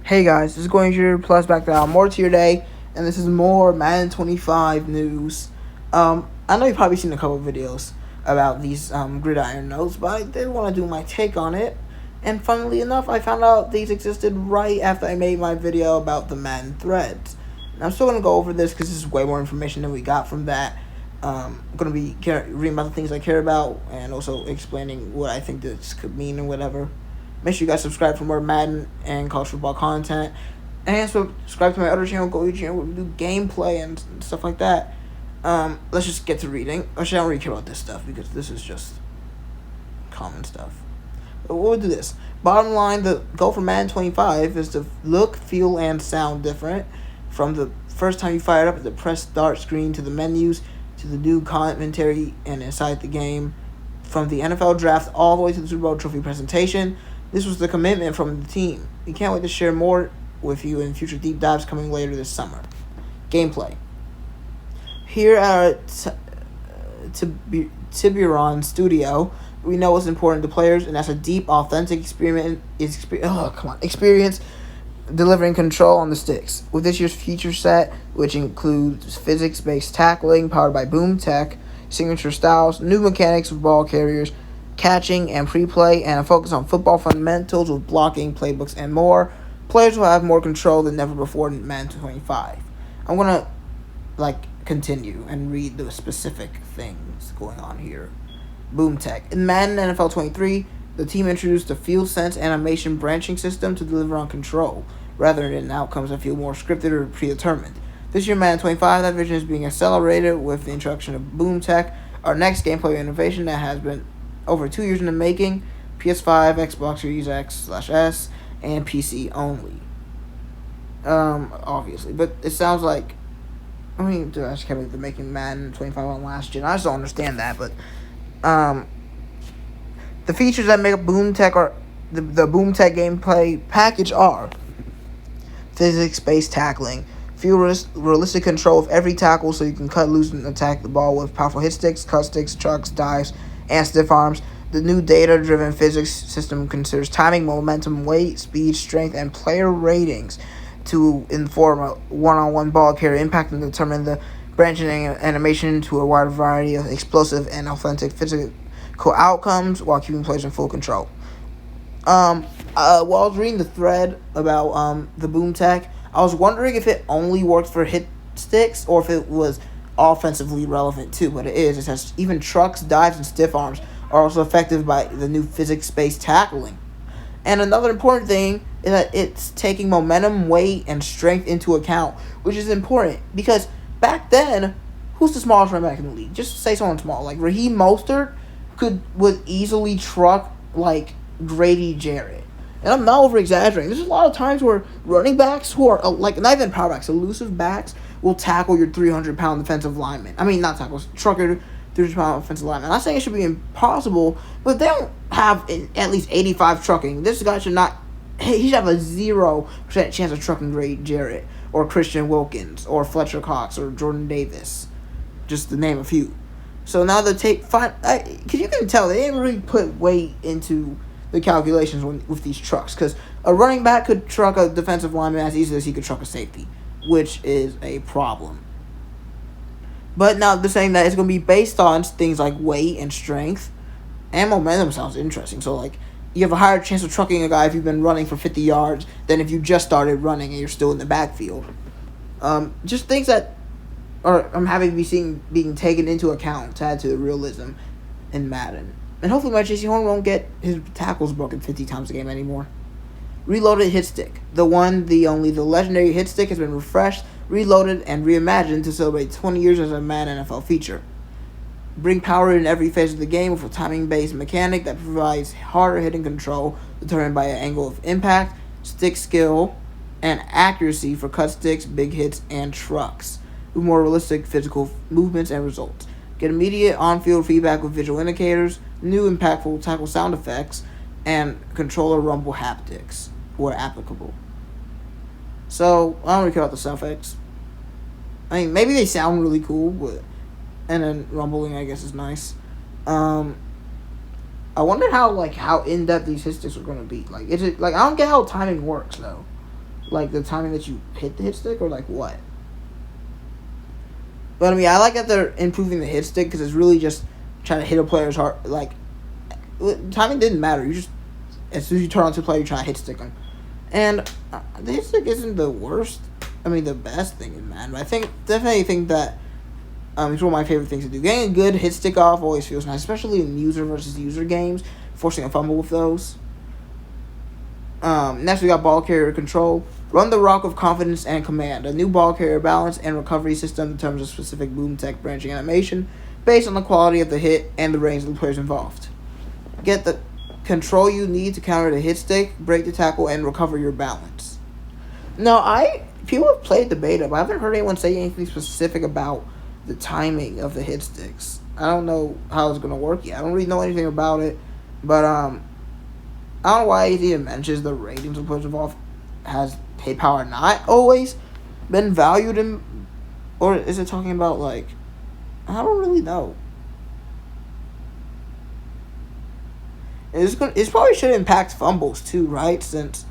Hey guys, this is going to plus back down more to your day, and this is more Madden 25 news. I know you've probably seen a couple of videos about these Gridiron notes, but I did want to do my take on it. And funnily enough, I found out these existed right after I made my video about the Madden threads. And I'm still going to go over this because this is way more information than we got from that. I'm going to be reading about the things I care about and also explaining what I think this could mean and whatever. Make sure you guys subscribe for more Madden and college football content. And subscribe to my other channel, Go channel, where we do gameplay and stuff like that. Let's just get to reading. Actually, I don't really care about this stuff because this is just common stuff. But we'll do this. Bottom line, the goal for Madden 25 is to look, feel, and sound different. From the first time you fire it up, the press start screen to the menus, to the new commentary and inside the game. From the NFL draft all the way to the Super Bowl trophy presentation. This was the commitment from the team. We can't wait to share more with you in future deep dives coming later this summer. Gameplay. Here at Tiburon Studio, we know what's important to players, and that's a deep, authentic experience delivering control on the sticks. With this year's feature set, which includes physics-based tackling powered by Boom Tech, signature styles, new mechanics with ball carriers, catching and pre-play, and a focus on football fundamentals with blocking, playbooks, and more, players will have more control than ever before in Madden 25. I'm going to continue and read the specific things going on here. Boom Tech. In Madden NFL 23, the team introduced a field sense animation branching system to deliver on control, rather than outcomes that feel more scripted or predetermined. This year, Madden 25, that vision is being accelerated with the introduction of Boom Tech, our next gameplay innovation that has been over 2 years in the making, PS5, Xbox Series X/S, and PC only. Obviously. But it sounds like, I just can't believe they're making Madden 25 on last gen. I just don't understand that, but, the features that make up Boom Tech are, the Boom Tech gameplay package are physics-based tackling, feel realistic control of every tackle so you can cut loose and attack the ball with powerful hit sticks, cut sticks, chucks, dives, and stiff arms. The new data-driven physics system considers timing, momentum, weight, speed, strength, and player ratings to inform a one-on-one ball carrier impact and determine the branching animation to a wide variety of explosive and authentic physical outcomes while keeping players in full control. While I was reading the thread about the Boom Tech, I was wondering if it only worked for hit sticks or if it was offensively relevant too, but it is. It says even trucks, dives, and stiff arms are also affected by the new physics-based tackling. And another important thing is that it's taking momentum, weight, and strength into account, which is important because back then, who's the smallest running back in the league? Just say someone small. Like Raheem Mostert would easily truck like Grady Jarrett. And I'm not over-exaggerating. There's a lot of times where running backs who are, not even power backs, elusive backs, will tackle your 300-pound defensive lineman. Not tackles, truck your 300-pound offensive lineman. I'm not saying it should be impossible, but they don't have at least 85 trucking. This guy he should have a 0% chance of trucking Grady Jarrett, or Christian Wilkins, or Fletcher Cox, or Jordan Davis, just to name a few. So now because you can tell they didn't really put weight into the calculations with these trucks, because a running back could truck a defensive lineman as easily as he could truck a safety, which is a problem. But now they're saying that it's going to be based on things like weight and strength, and momentum sounds interesting. So you have a higher chance of trucking a guy if you've been running for 50 yards than if you just started running and you're still in the backfield. Just things that I'm happy to be being taken into account to add to the realism in Madden. And hopefully my JC Horn won't get his tackles broken 50 times a game anymore. Reloaded hit stick. The legendary hit stick has been refreshed, reloaded, and reimagined to celebrate 20 years as a Madden NFL feature. Bring power in every phase of the game with a timing-based mechanic that provides harder hitting control determined by an angle of impact, stick skill, and accuracy for cut sticks, big hits, and trucks, with more realistic physical movements and results. Get immediate on-field feedback with visual indicators, new impactful tackle sound effects, and controller rumble haptics where applicable. So, I don't really care about the sound effects. Maybe they sound really cool, and then rumbling, I guess, is nice. I wonder how in-depth these hit sticks are going to be. I don't get how timing works, though. Like the timing that you hit the hit stick, or like what? But I mean, I like that they're improving the hit stick because it's really just trying to hit a player's heart. Like timing didn't matter. You just as soon as you turn on to a player, you try to hit stick them. And the hit stick isn't the worst. I mean, the best thing in Madden. But I definitely think that it's one of my favorite things to do. Getting a good hit stick off always feels nice, especially in user versus user games. Forcing a fumble with those. Next, we got ball carrier control. Run the rock with confidence and command. A new ball carrier balance and recovery system determines a specific boom tech branching animation based on the quality of the hit and the range of the players involved. Get the control you need to counter the hit stick, break the tackle, and recover your balance. Now, people have played the beta, but I haven't heard anyone say anything specific about the timing of the hit sticks. I don't know how it's going to work yet. I don't really know anything about it, but I don't know why it even mentions the ratings of players involved has hit power not always been valued in, or is it talking about like, I don't really know. It probably should impact fumbles too, right? Since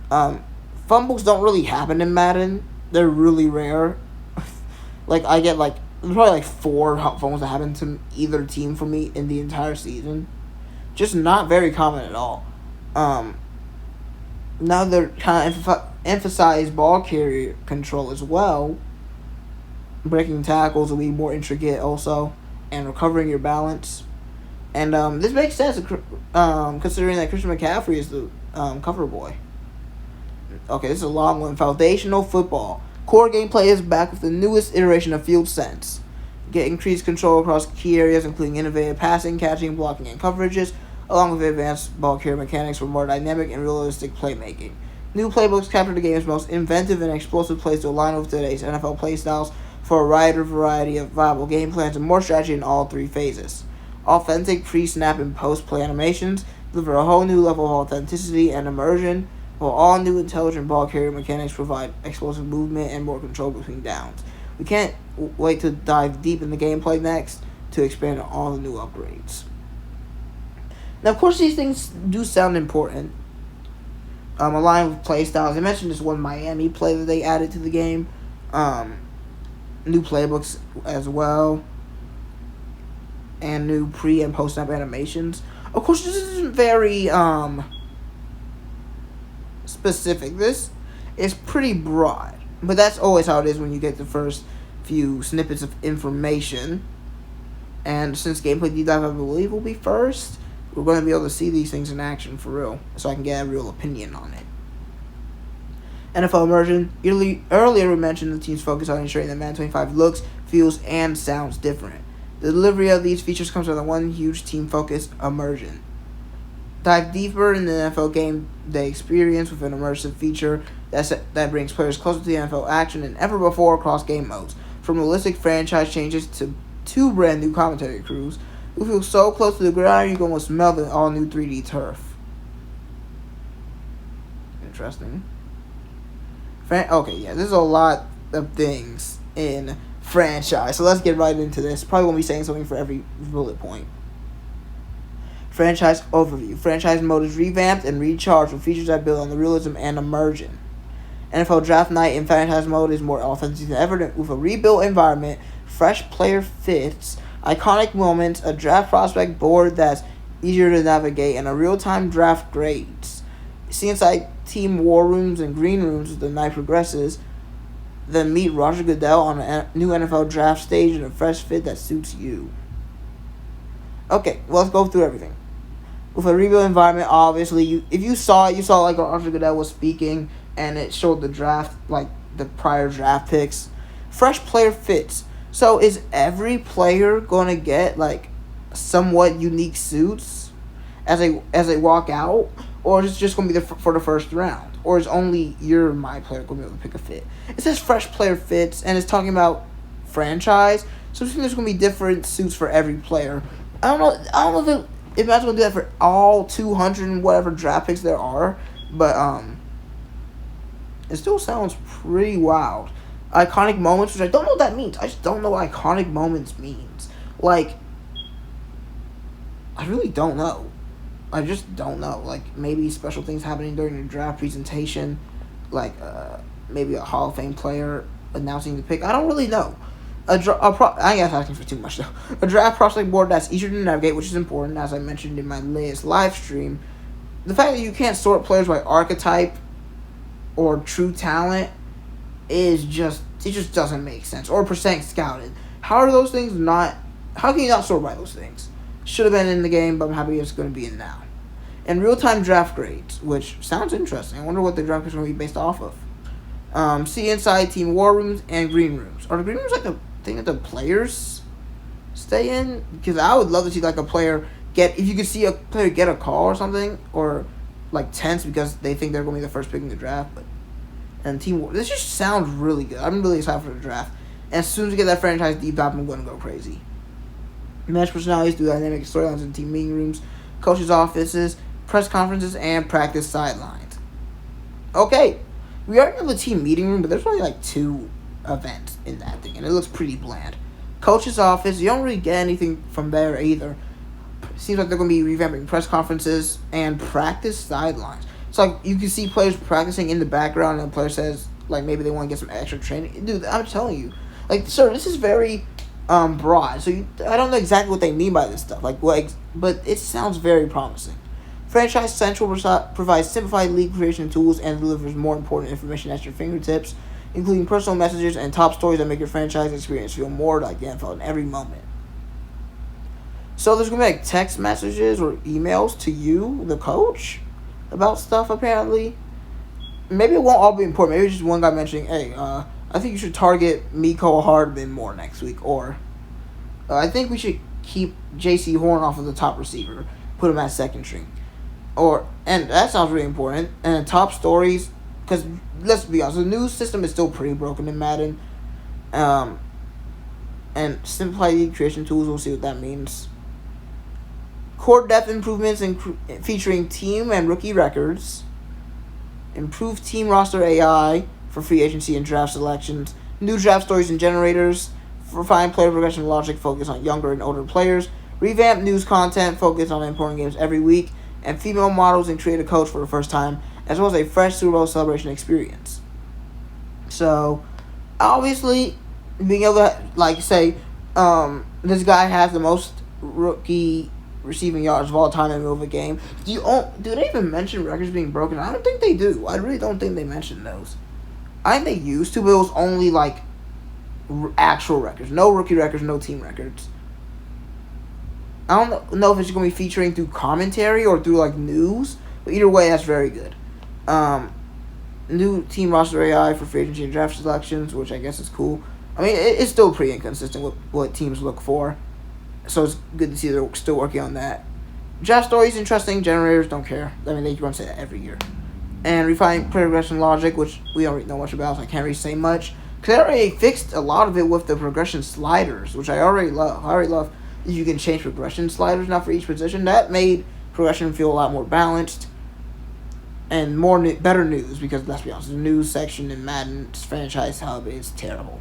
fumbles don't really happen in Madden. They're really rare. Like I get like there's probably like 4 fumbles that happen to either team for me in the entire season. Just not very common at all. Now they're kind of emphasize ball carrier control as well. Breaking tackles will be more intricate also, and recovering your balance. And this makes sense considering that Christian McCaffrey is the cover boy. Okay, this is a long one. Foundational football. Core gameplay is back with the newest iteration of Field Sense. Get increased control across key areas, including innovative passing, catching, blocking, and coverages, along with advanced ball carrier mechanics for more dynamic and realistic playmaking. New playbooks capture the game's most inventive and explosive plays to align with today's NFL playstyles for a wider variety of viable game plans and more strategy in all 3 phases. Authentic pre-snap and post-play animations deliver a whole new level of authenticity and immersion, while all new intelligent ball carrier mechanics provide explosive movement and more control between downs. We can't wait to dive deep in the gameplay next to expand on all the new upgrades. Now, of course, these things do sound important. Aligned with play styles. I mentioned this one Miami play that they added to the game. New playbooks as well. And new pre- and post-snap animations. Of course, this isn't very specific. This is pretty broad. But that's always how it is when you get the first few snippets of information. And since Gameplay Deep Dive, I believe, will be first, we're going to be able to see these things in action for real. So I can get a real opinion on it. NFL Immersion. Earlier we mentioned the team's focus on ensuring that Madden 25 looks, feels, and sounds different. The delivery of these features comes with a one huge team-focused immersion. Dive deeper in the NFL game day experience with an immersive feature that brings players closer to the NFL action than ever before across game modes. From realistic franchise changes to 2 brand new commentary crews who feel so close to the gridiron you can almost smell the all-new 3D turf. Interesting. Okay, yeah, there's a lot of things in franchise. So let's get right into this. Probably won't be saying something for every bullet point. Franchise overview. Franchise mode is revamped and recharged with features that build on the realism and immersion. NFL Draft Night in franchise mode is more authentic than ever with a rebuilt environment, fresh player fits, iconic moments, a draft prospect board that's easier to navigate, and a real-time draft grades. See inside team war rooms and green rooms as the night progresses. Then meet Roger Goodell on a new NFL draft stage in a fresh fit that suits you. Okay, well, let's go through everything. With a rebuilt environment, obviously, if you saw it, you saw like Roger Goodell was speaking, and it showed the draft, like the prior draft picks. Fresh player fits. So is every player going to get like somewhat unique suits as they walk out, or is it just going to be for the first round? Or is only my player going to be able to pick a fit? It says fresh player fits, and it's talking about franchise. So I think there's going to be different suits for every player. I don't know if Madden's going to do that for all 200 and whatever draft picks there are. But it still sounds pretty wild. Iconic moments, which I don't know what that means. I just don't know what iconic moments means. Like, I really don't know. I just don't know. Like, maybe special things happening during the draft presentation. like maybe a Hall of Fame player announcing the pick. I don't really know. I guess asking for too much though. A draft prospect board that's easier to navigate, which is important, as I mentioned in my latest live stream. The fact that you can't sort players by archetype or true talent it just doesn't make sense. Or percent scouted. How are those things not? How can you not sort by those things? Should have been in the game, but I'm happy it's going to be in now. And real-time draft grades, which sounds interesting. I wonder what the draft grades are going to be based off of. See inside team war rooms and green rooms. Are the green rooms like a thing that the players stay in? Because I would love to see like a player if you could see a player get a call or something, or like tense because they think they're going to be the first pick in the draft. And team war. This just sounds really good. I'm really excited for the draft. And as soon as we get that franchise deep dive, I'm going to go crazy. Match personalities through dynamic storylines in team meeting rooms, coaches' offices, press conferences, and practice sidelines. Okay, we already have the team meeting room, but there's only like 2 events in that thing, and it looks pretty bland. Coach's office, you don't really get anything from there either. Seems like they're going to be revamping press conferences and practice sidelines. It's like you can see players practicing in the background, and the player says, like, maybe they want to get some extra training. Dude, I'm telling you. Like, sir, this is very broad. So I don't know exactly what they mean by this stuff. But it sounds very promising. Franchise Central provides simplified league creation tools and delivers more important information at your fingertips, including personal messages and top stories that make your franchise experience feel more like the NFL in every moment. So there's going to be like text messages or emails to you, the coach, about stuff apparently. Maybe it won't all be important. Maybe it's just one guy mentioning, hey, I think you should target Miko Hardman more next week. Or I think we should keep J.C. Horn off of the top receiver. Put him at second string. And that sounds really important. And top stories, because let's be honest, the news system is still pretty broken in Madden. And simplified league creation tools, we'll see what that means. Core depth improvements featuring team and rookie records. Improved team roster AI for free agency and draft selections. New draft stories and generators. Refined player progression logic focus on younger and older players. Revamped news content focus on important games every week. And female models and create a coach for the first time, as well as a fresh Super Bowl celebration experience. So, obviously, being able to, say, this guy has the most rookie receiving yards of all time in the middle of a game. Do they even mention records being broken? I don't think they do. I really don't think they mention those. I think they used to, but it was only, actual records. No rookie records, no team records. I don't know if it's going to be featuring through commentary or through, news. But either way, that's very good. New team roster AI for free agency and draft selections, which I guess is cool. I mean, it's still pretty inconsistent with what teams look for. So it's good to see they're still working on that. Draft stories, interesting. Generators, don't care. I mean, they run say that every year. And refined progression logic, which we don't really know much about, so I can't really say much. Because I already fixed a lot of it with the progression sliders, which I already love. I already love that you can change progression sliders now for each position. That made progression feel a lot more balanced. And better news, because let's be honest, the news section in Madden's franchise hub is terrible.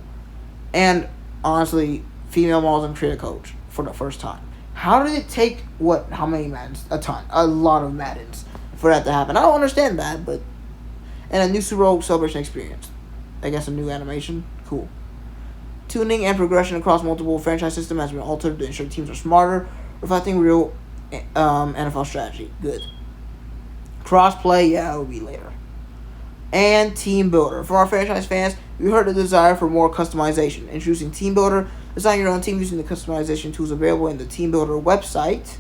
And honestly, female models and create a coach for the first time. How did it take, how many Maddens? A lot of Maddens for that to happen. I don't understand that, but... And a new Super Bowl celebration experience. I guess a new animation. Cool. Tuning and progression across multiple franchise systems has been altered to ensure teams are smarter, reflecting real NFL strategy. Good. Crossplay, yeah, it will be later. And Team Builder. For our franchise fans, we heard the desire for more customization. Introducing Team Builder. Design your own team using the customization tools available in the Team Builder website.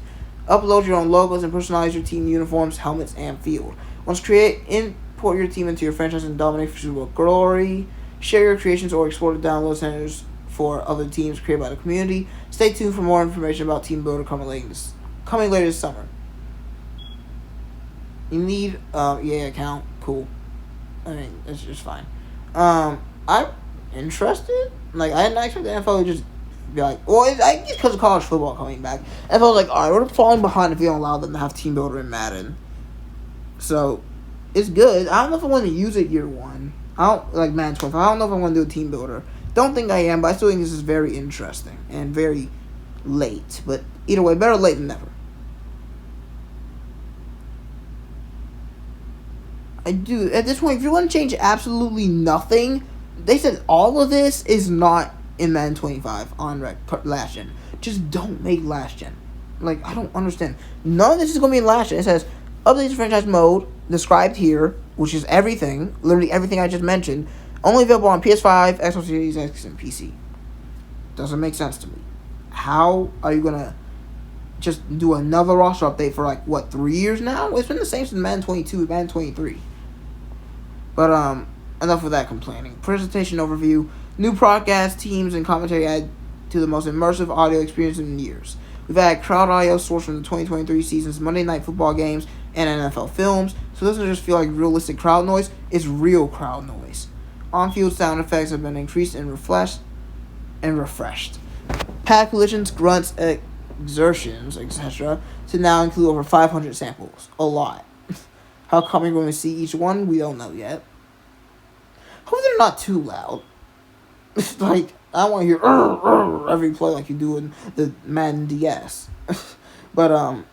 Upload your own logos and personalize your team uniforms, helmets, and field. Once created, import your team into your franchise and dominate for Super Bowl glory. Share your creations or explore the download centers for other teams created by the community. Stay tuned for more information about Team Builder coming later this summer. You need EA account. Cool. I mean, it's just fine. I'm interested. I didn't expect the NFL to just be like, I guess because of college football coming back. NFL was like, alright, we're falling behind if we don't allow them to have Team Builder in Madden. So, it's good. I don't know if I want to use it year one. I don't, Madden 25. I don't know if I want to do a Team Builder. Don't think I am, but I still think this is very interesting and very late. But either way, better late than never. I do. At this point, if you want to change absolutely nothing, they said all of this is not in Madden 25 on last gen. Just don't make last gen. Like, I don't understand. None of this is going to be in last gen. It says, update to franchise mode, described here, which is everything, literally everything I just mentioned, only available on PS5, Xbox Series X, and PC. Doesn't make sense to me. How are you going to just do another roster update for, like, what, 3 years now? It's been the same since Madden 22 and Madden 23. But, enough of that complaining. Presentation overview. New podcast teams and commentary add to the most immersive audio experience in years. We've had crowd audio sourced from the 2023 season's Monday Night Football games and NFL films, so it doesn't just feel like realistic crowd noise, it's real crowd noise. On-field sound effects have been increased and refreshed. Pad collisions, grunts, exertions, etc. to now include over 500 samples. A lot. How come we're going to see each one? We don't know yet. Hope they're not too loud. Like, I don't want to hear every play like you do in the Madden DS. But,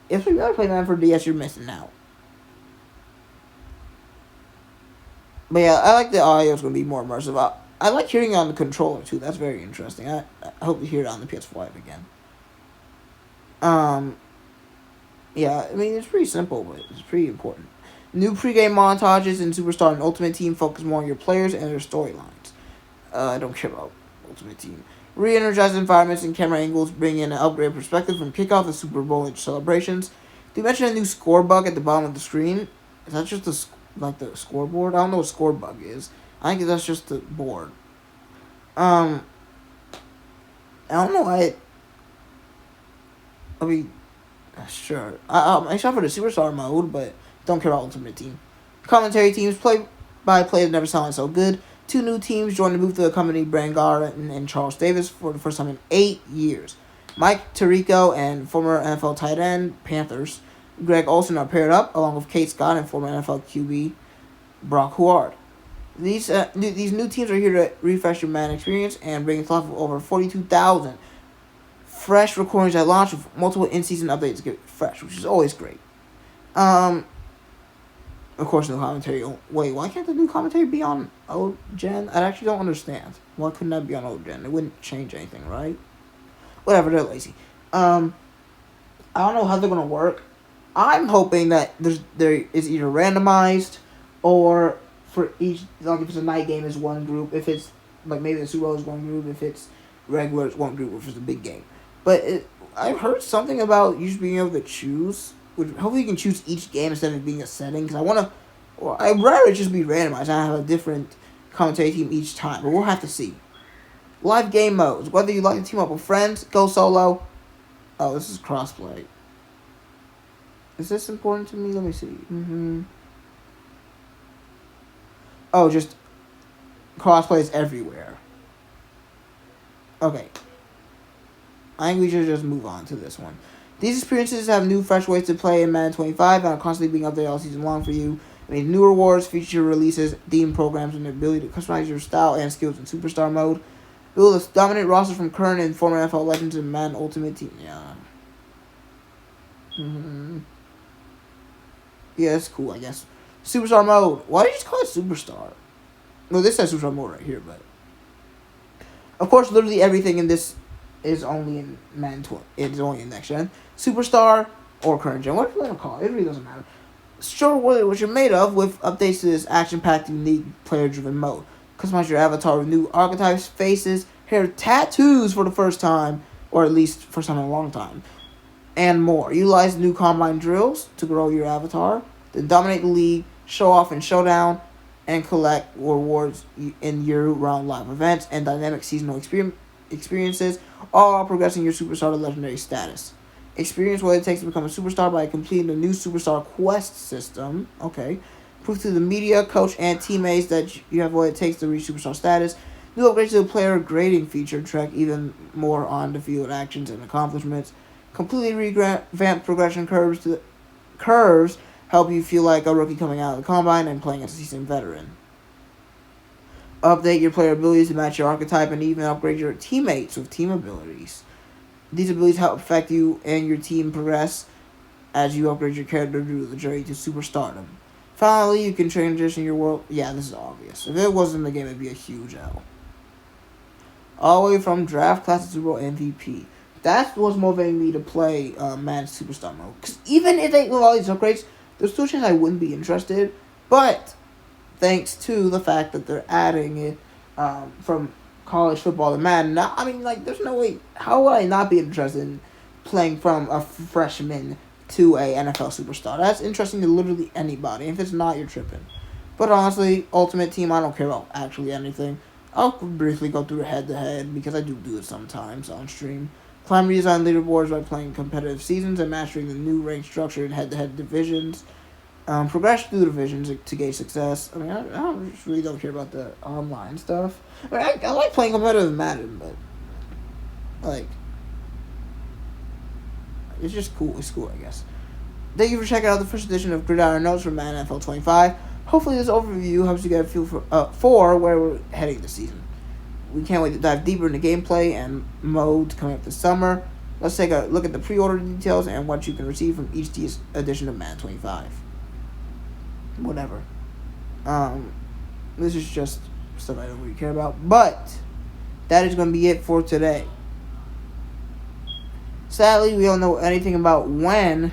if you ever play Madden for DS, you're missing out. But yeah, I like the audio is going to be more immersive. I like hearing it on the controller, too. That's very interesting. I hope to hear it on the PS5 again. Yeah, I mean, it's pretty simple, but it's pretty important. New pregame montages in Superstar and Ultimate Team focus more on your players and their storylines. I don't care about Ultimate Team. Re-energized environments and camera angles bring in an upgraded perspective from kickoff to Super Bowl celebrations. They mentioned a new score bug at the bottom of the screen. Is that just the scoreboard? I don't know what score bug is. I think that's just the board. I don't know. I mean, sure. I'm excited for the Superstar mode, but don't care about Ultimate Team. Commentary teams play-by-play have never sounded so good. 2 new teams joined the move to accompany Brand Garrett and Charles Davis for the first time in 8 years. Mike Tirico and former NFL tight end Panthers Greg Olsen are paired up, along with Kate Scott and former NFL QB Brock Huard. These new teams are here to refresh your Madden experience and bring a total of over 42,000 fresh recordings at launch with multiple in-season updates to get fresh, which is always great. Of course, no commentary. Wait, why can't the new commentary be on old gen? I actually don't understand. Why couldn't that be on old gen? It wouldn't change anything, right? Whatever, they're lazy. I don't know how they're gonna work. I'm hoping that there is either randomized or for each, like if it's a night game, is one group. If it's like maybe the Super Bowl is one group. If it's regular, it's one group. If it's a big game, but I've heard something about you just being able to choose. Which hopefully you can choose each game instead of being a setting. Because I'd rather just be randomized. I have a different commentary team each time. But we'll have to see. Live game modes. Whether you like to team up with friends, go solo. Oh, this is crossplay. Is this important to me? Let me see. Oh, just crossplay is everywhere. Okay. I think we should just move on to this one. These experiences have new, fresh ways to play in Madden 25 and are constantly being updated all season long for you. I mean, new rewards, feature releases, theme programs, and the ability to customize your style and skills in Superstar mode. Build a dominant roster from current and former NFL legends in Madden Ultimate Team. Yeah. Yeah, that's cool, I guess. Superstar mode. Why did you just call it Superstar? Well, this says Superstar mode right here, but... Of course, literally everything in this is only in Madden 20. It's only in next gen. Superstar or current gen. What do you want to call it? It really doesn't matter. Show what you're made of with updates to this action-packed, unique, player-driven mode. Customize your avatar with new archetypes, faces, hair, tattoos for the first time, or at least first time in a long time, and more. Utilize new combine drills to grow your avatar, then dominate the league, show off in showdown, and collect rewards in year-round live events and dynamic seasonal experiences, all while progressing your superstar to legendary status. Experience what it takes to become a superstar by completing the new Superstar Quest system. Okay. Prove to the media, coach, and teammates that you have what it takes to reach superstar status. New upgrades to the player grading feature track even more on the field actions and accomplishments. Completely revamped progression curves help you feel like a rookie coming out of the combine and playing as a seasoned veteran. Update your player abilities to match your archetype and even upgrade your teammates with team abilities. These abilities help affect you and your team progress as you upgrade your character through the journey to superstardom. Finally, you can transition your world. Yeah, this is obvious. If it wasn't in the game, it'd be a huge L. All the way from draft class to Super Bowl MVP. That's what's motivating me to play Madden Superstar mode. Because even if they with all these upgrades, there's still a chance I wouldn't be interested. But thanks to the fact that they're adding it from college football to Madden, now, I mean, like, there's no way. How would I not be interested in playing from a freshman to a NFL superstar? That's interesting to literally anybody. If it's not, you're tripping. But honestly, Ultimate Team, I don't care about actually anything. I'll briefly go through head-to-head because I do it sometimes on stream. Climb redesign leaderboards by playing competitive seasons and mastering the new rank structure in head-to-head divisions. Progress through divisions to gauge success. I mean, I really don't care about the online stuff. I mean, I like playing competitive Madden, but like, it's just cool. It's cool, I guess. Thank you for checking out the first edition of Gridiron Notes from Madden NFL 25. Hopefully, this overview helps you get a feel for where we're heading this season. We can't wait to dive deeper into gameplay and modes coming up this summer. Let's take a look at the pre-order details and what you can receive from each edition of Madden 25. Whatever. This is just stuff I don't really care about. But that is going to be it for today. Sadly, we don't know anything about when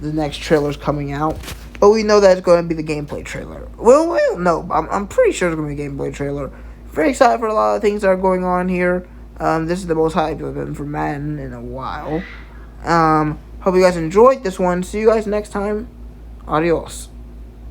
the next trailer is coming out. But we know that it's going to be the gameplay trailer. Well, we don't know. I'm pretty sure it's going to be a gameplay trailer. Very excited for a lot of things that are going on here. This is the most hyped I've been for Madden in a while. Hope you guys enjoyed this one. See you guys next time. Adios.